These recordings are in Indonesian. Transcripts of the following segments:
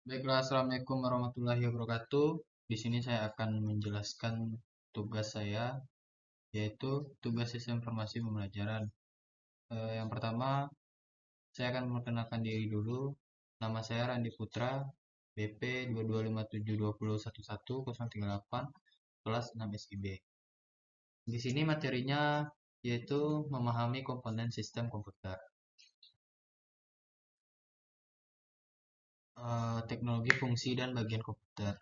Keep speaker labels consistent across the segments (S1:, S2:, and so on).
S1: Baiklah, Assalamualaikum warahmatullahi wabarakatuh. Di sini saya akan menjelaskan tugas saya, yaitu tugas sistem informasi pembelajaran. Yang pertama, saya akan memperkenalkan diri dulu. Nama saya Randi Putra, BP 2257201138, kelas 6 SIB. Di sini materinya yaitu memahami komponen sistem komputer. Teknologi fungsi dan bagian komputer.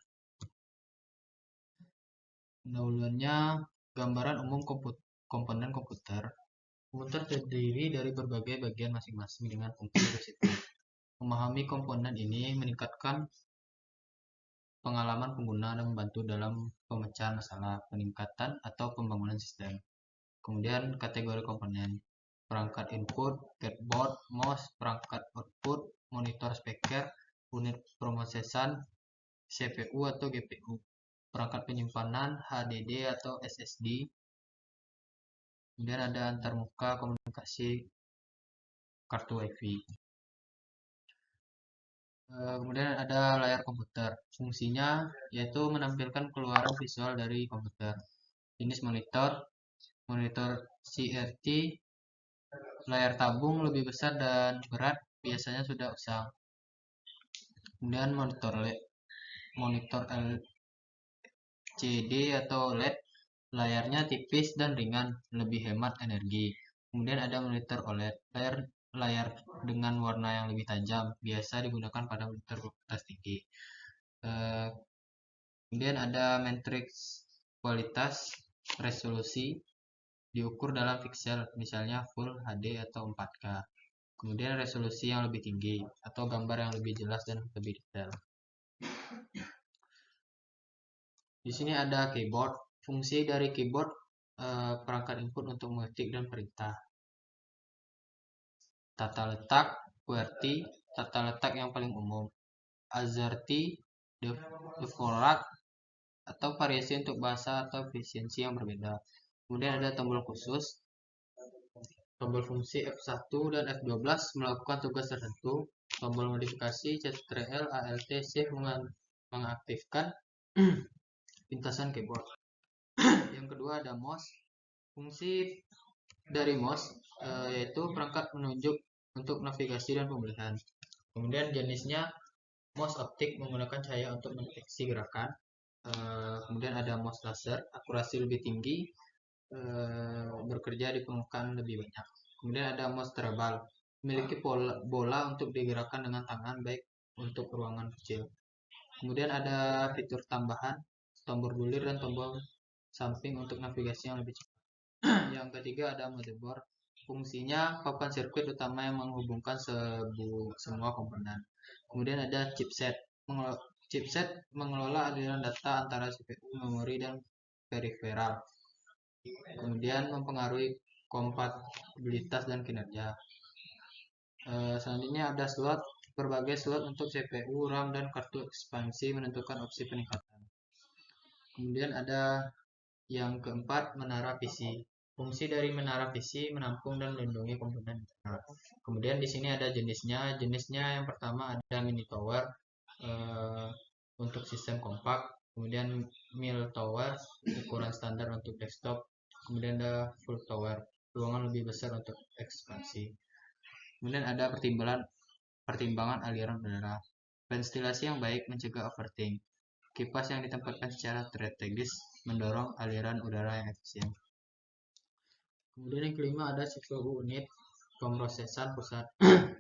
S1: Pendahuluannya, gambaran umum komponen komputer. Komputer terdiri dari berbagai bagian masing-masing dengan fungsi spesifik. Memahami komponen ini meningkatkan pengalaman pengguna dan membantu dalam pemecahan masalah, peningkatan atau pembangunan sistem. Kemudian kategori komponen: perangkat input, breadboard, mouse, perangkat output, monitor speaker, unit pemrosesan, CPU atau GPU, perangkat penyimpanan, HDD atau SSD. Kemudian ada antarmuka komunikasi, kartu WiFi. Kemudian ada layar komputer. Fungsinya yaitu menampilkan keluaran visual dari komputer. Jenis monitor, monitor CRT, layar tabung lebih besar dan berat, biasanya sudah usang. Kemudian monitor LCD atau LED, layarnya tipis dan ringan, lebih hemat energi. Kemudian ada monitor OLED, layar dengan warna yang lebih tajam, biasa digunakan pada monitor kualitas tinggi. Kemudian ada matriks kualitas resolusi, diukur dalam piksel, misalnya Full HD atau 4K. Kemudian resolusi yang lebih tinggi atau gambar yang lebih jelas dan lebih detail. Di sini ada keyboard. Fungsi dari keyboard, perangkat input untuk mengetik dan perintah. Tata letak, QWERTY, tata letak yang paling umum. AZERTY, default, atau variasi untuk bahasa atau efisiensi yang berbeda. Kemudian ada tombol khusus. Tombol fungsi F1 dan F12 melakukan tugas tertentu. Tombol modifikasi Ctrl Alt Shift mengaktifkan pintasan keyboard. Yang kedua ada mouse. Fungsi dari mouse yaitu perangkat menunjuk untuk navigasi dan pemilihan. Kemudian jenisnya mouse optik, menggunakan cahaya untuk mendeteksi gerakan. Kemudian ada mouse laser, akurasi lebih tinggi, bekerja di permukaan lebih banyak. Kemudian ada mouse travel, memiliki bola untuk digerakkan dengan tangan, baik untuk ruangan kecil. Kemudian ada fitur tambahan, tombol bulir dan tombol samping untuk navigasi yang lebih cepat. Yang ketiga ada motherboard. Fungsinya papan sirkuit utama yang menghubungkan semua komponen. Kemudian ada chipset. Chipset mengelola aliran data antara CPU, memori, dan peripheral. Kemudian mempengaruhi kompatibilitas dan kinerja. Selanjutnya ada slot. Berbagai slot untuk CPU, RAM, dan kartu ekspansi menentukan opsi peningkatan. Kemudian ada yang keempat, menara PC. Fungsi dari menara PC menampung dan melindungi komponen internal. Kemudian di sini ada jenisnya. Jenisnya yang pertama ada mini tower untuk sistem kompak. Kemudian mil tower, ukuran standar untuk desktop. Kemudian ada full tower, ruangan lebih besar untuk ekspansi. Kemudian ada pertimbangan aliran udara. Ventilasi yang baik mencegah overheating. Kipas yang ditempatkan secara strategis mendorong aliran udara yang efisien. Kemudian yang kelima ada CPU unit pemrosesan pusat.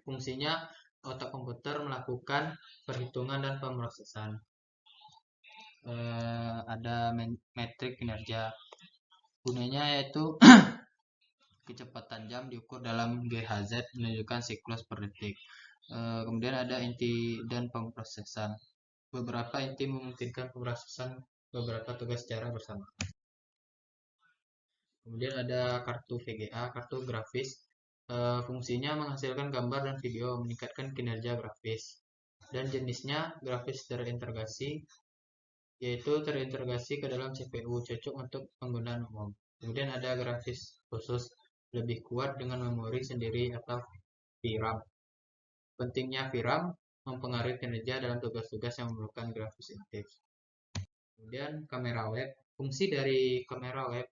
S1: Fungsinya otak komputer melakukan perhitungan dan pemrosesan. Ada metrik kinerja. Gunanya yaitu kecepatan jam diukur dalam GHz, menunjukkan siklus per detik. Kemudian ada inti dan pemrosesan. Beberapa inti memungkinkan pemrosesan beberapa tugas secara bersama. Kemudian ada kartu VGA, kartu grafis. Fungsinya menghasilkan gambar dan video, meningkatkan kinerja grafis. Dan jenisnya grafis terintegrasi, yaitu terintegrasi ke dalam CPU, cocok untuk penggunaan umum. Kemudian ada grafis khusus, lebih kuat dengan memori sendiri atau VRAM. Pentingnya VRAM, mempengaruhi kinerja dalam tugas-tugas yang memerlukan grafis aktif. Kemudian kamera web, fungsi dari kamera web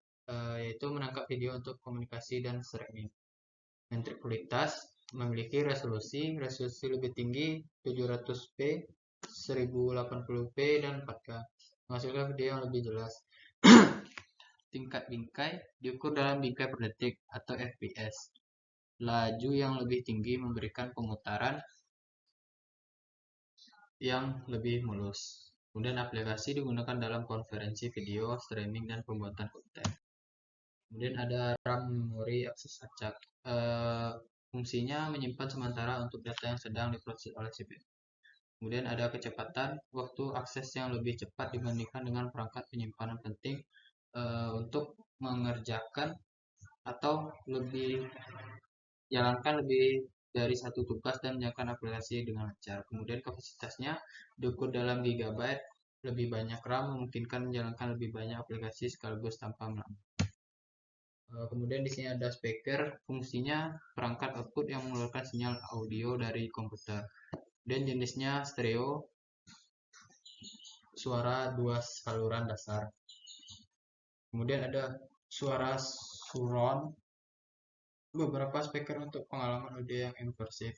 S1: yaitu menangkap video untuk komunikasi dan streaming. Metrik kualitas memiliki resolusi lebih tinggi 700p, 1080p dan 4K, menghasilkan video yang lebih jelas. Tingkat bingkai diukur dalam bingkai per detik atau FPS. Laju yang lebih tinggi memberikan pemutaran yang lebih mulus. Kemudian aplikasi digunakan dalam konferensi video, streaming, dan pembuatan konten. Kemudian ada RAM memori akses acak. Fungsinya menyimpan sementara untuk data yang sedang diproses oleh CPU. Kemudian ada kecepatan, waktu akses yang lebih cepat dibandingkan dengan perangkat penyimpanan penting untuk mengerjakan atau jalankan lebih dari satu tugas dan menjalankan aplikasi dengan lancar. Kemudian kapasitasnya diukur dalam gigabyte, lebih banyak RAM memungkinkan menjalankan lebih banyak aplikasi sekaligus tanpa melambat. Kemudian di sini ada speaker, fungsinya perangkat output yang mengeluarkan sinyal audio dari komputer. Dan jenisnya stereo, suara 2 saluran dasar. Kemudian ada suara surround, beberapa speaker untuk pengalaman audio yang imersif.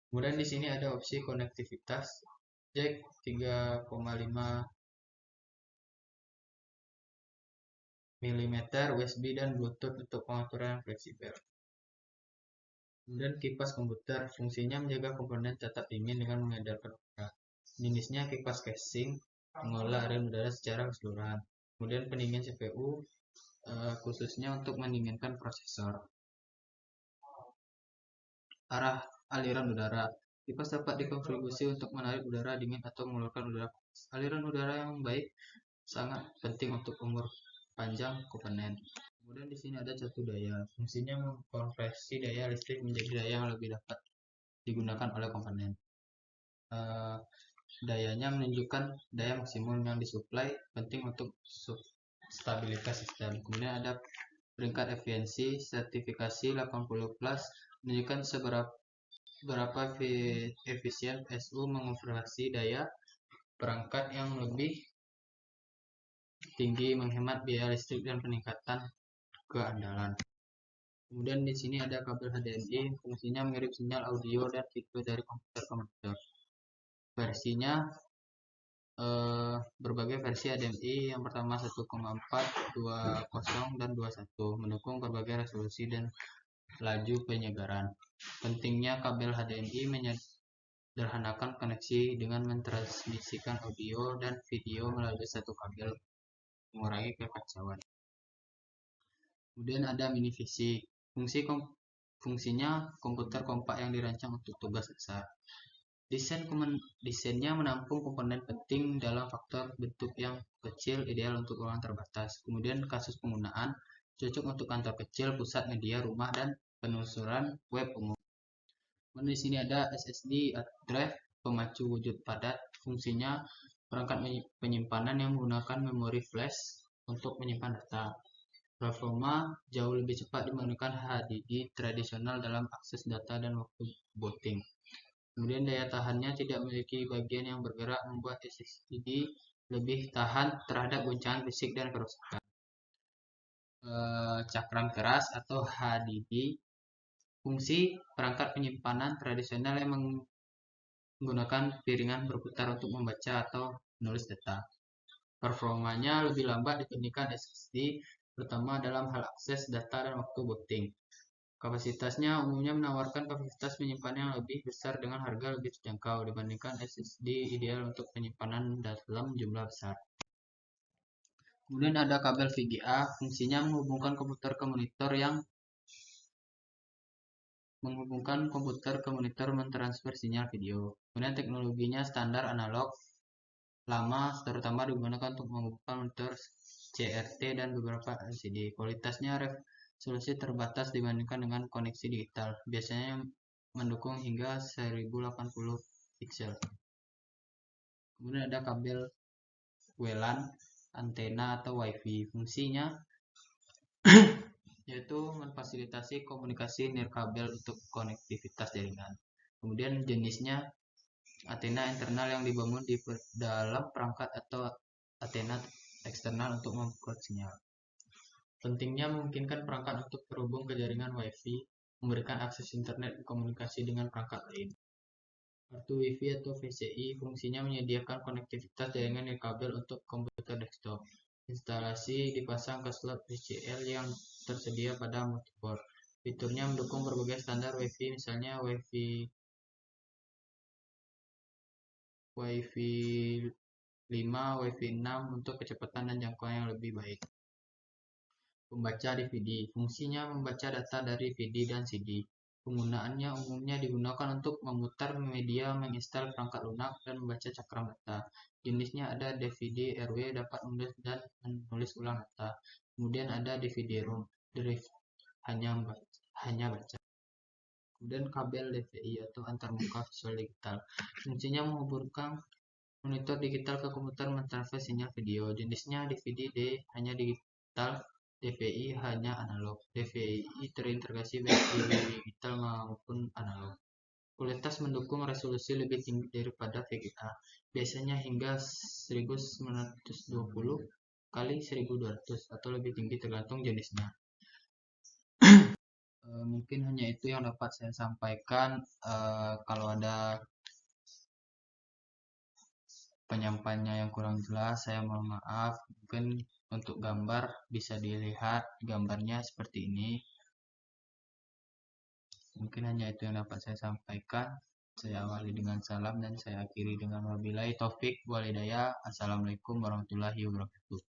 S1: Kemudian di sini ada opsi konektivitas, jack 3,5 mm, USB dan Bluetooth untuk pengaturan yang fleksibel. Kemudian kipas komputer, fungsinya menjaga komponen tetap dingin dengan mengedarkan udara. Jenisnya kipas casing, mengolah aliran udara secara keseluruhan. Kemudian pendingin CPU, khususnya untuk mendinginkan prosesor. Arah aliran udara, kipas dapat dikonfigurasi untuk menarik udara dingin atau mengeluarkan udara panas. Aliran udara yang baik sangat penting untuk umur panjang komponen. Kemudian di sini ada catu daya, fungsinya mengkonversi daya listrik menjadi daya yang lebih dapat digunakan oleh komponen. Dayanya menunjukkan daya maksimum yang disuplai, penting untuk stabilitas sistem. Kemudian ada peringkat efisiensi, sertifikasi 80 plus, menunjukkan seberapa efisien SU mengonversi daya perangkat yang lebih tinggi, menghemat biaya listrik dan peningkatan keandalan. Kemudian di sini ada kabel HDMI, fungsinya mengirim sinyal audio dan video dari komputer ke monitor. Versinya berbagai versi HDMI, yang pertama 1,4, 20 dan 21, mendukung berbagai resolusi dan laju penyegaran. Pentingnya kabel HDMI menyederhanakan koneksi dengan mentransmisikan audio dan video melalui satu kabel, mengurangi kekacauan. Kemudian ada mini VC, fungsinya komputer kompak yang dirancang untuk tugas besar. Desainnya menampung komponen penting dalam faktor bentuk yang kecil, ideal untuk ruangan terbatas. Kemudian kasus penggunaan, cocok untuk kantor kecil, pusat media, rumah, dan penelusuran web umum. Kemudian di sini ada SSD drive, pemacu wujud padat, fungsinya perangkat penyimpanan yang menggunakan memori flash untuk menyimpan data. Performa jauh lebih cepat dibandingkan HDD tradisional dalam akses data dan waktu booting. Kemudian daya tahannya tidak memiliki bagian yang bergerak, membuat SSD lebih tahan terhadap guncangan fisik dan kerusakan. Cakram keras atau HDD, fungsi perangkat penyimpanan tradisional yang menggunakan piringan berputar untuk membaca atau menulis data. Performanya lebih lambat dibandingkan SSD, terutama dalam hal akses data dan waktu booting. Kapasitasnya umumnya menawarkan kapasitas penyimpanan yang lebih besar dengan harga lebih terjangkau dibandingkan SSD ideal untuk penyimpanan dalam jumlah besar. Kemudian ada kabel VGA, fungsinya menghubungkan komputer ke monitor mentransfer sinyal video. Kemudian teknologinya standar analog lama, terutama digunakan untuk menghubungkan monitor CRT dan beberapa LCD. Kualitasnya resolusi terbatas dibandingkan dengan koneksi digital, biasanya mendukung hingga 1080 pixel. Kemudian ada kabel WLAN, antena atau WiFi, fungsinya yaitu memfasilitasi komunikasi nirkabel untuk konektivitas jaringan. Kemudian jenisnya antena internal yang dibangun di dalam perangkat atau antena eksternal untuk memperkuat sinyal. Pentingnya memungkinkan perangkat untuk terhubung ke jaringan Wi-Fi, memberikan akses internet dan komunikasi dengan perangkat lain. Kartu Wi-Fi atau VCI fungsinya menyediakan konektivitas jaringan kabel untuk komputer desktop. Instalasi dipasang ke slot VCL yang tersedia pada motherboard. Fiturnya mendukung berbagai standar Wi-Fi, misalnya Wi-Fi 5, Wi-Fi 6 untuk kecepatan dan jangkauan yang lebih baik. Pembaca DVD. Fungsinya membaca data dari DVD dan CD. Penggunaannya umumnya digunakan untuk memutar media, menginstal perangkat lunak, dan membaca cakram data. Jenisnya ada DVD RW, dapat menulis dan menulis ulang data. Kemudian ada DVD-ROM, drive, hanya baca. Kemudian kabel DVI atau antarmuka visual digital. Fungsinya menghubungkan monitor digital ke komputer mentransfer sinyal video. Jenisnya DVD-D, hanya digital, DVI hanya analog. DVI terintegrasi baik digital maupun analog. Kualitas mendukung resolusi lebih tinggi daripada VGA, biasanya hingga 1920 kali 1200 atau lebih tinggi tergantung jenisnya. Mungkin hanya itu yang dapat saya sampaikan. Kalau ada penyampaiannya yang kurang jelas, saya mohon maaf. Mungkin untuk gambar bisa dilihat gambarnya seperti ini. Mungkin hanya itu yang dapat saya sampaikan. Saya awali dengan salam dan saya akhiri dengan wabillahi taufik walhidayah. Assalamualaikum warahmatullahi wabarakatuh.